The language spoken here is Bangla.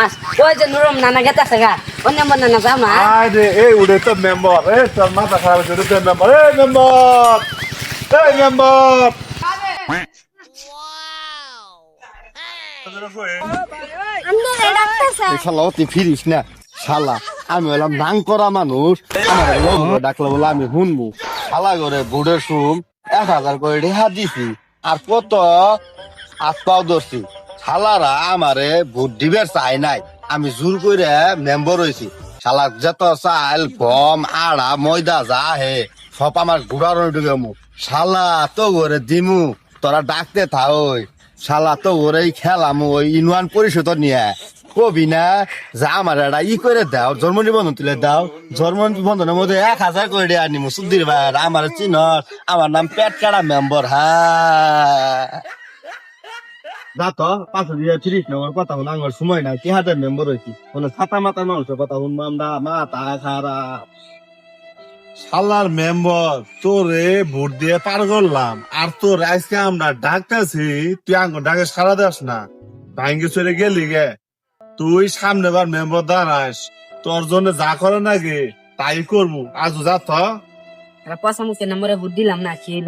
মাস ওই যে নুরম নানা গেতাছে গা ওই নম্বর নানা যাও না আরে এই উড়ে তো মেম্বার তোর মাথা খারাপ হয়েছে তো মেম্বার মেম্বার শালা তুই ফিরিস না শালা আমি হলাম নাং করা মানুষ আমার ডাকলে বলে আমি শুনবো শালা করে বুড়ের সুম 1,000 করে রেহা দিছি আর কত আত্মাও ধরছি শালারা আমারে ভোট দিবার চাই নাই আমি জোর করে মেম্বার হয়েছি শালা যত চাল গম আড়া ময়দা যা হে সব আমার ঘুরার ঢুকে মু শালা তো করে দিমু তোরা ডাকতে থাই শালা তো ওরে খেলাম ওই ইউনিয়ন পরিষদ নিয়ে কবি না যা আমার একটা করে দাও জন্ম নিবন্ধন তুলে দাও জন্ম নিবন্ধনের মধ্যে 1,000 করে দেওয়া নিমু সুদ্দির ভাই আমার চিন আমার নাম পেট কাটা মেম্বার হ্যাঁ যা তো 5 দিয়ে 30 নম্বর কথা হলো আমার সময় নাই 3,000 মেম্বার হয়েছি মানে ছাতা মাথা মানুষের কথা শুনবো আমরা মাথা খারাপ শালার মেম্বার তোরে ভোট দিয়ে পার করলাম আর তোর আজকে আমরা ডাকতেছি তুই আঙ্গ ডাকে সারা দাস না ভাঙ্গে চলে গেলি গে তুই সামনে বার মেম্বার দাঁড়াস তোর জন্য যা করে নাকি তাই করবো আজ যা তো পয়সা মুখে নম্বরে ভোট দিলাম না খেয়ে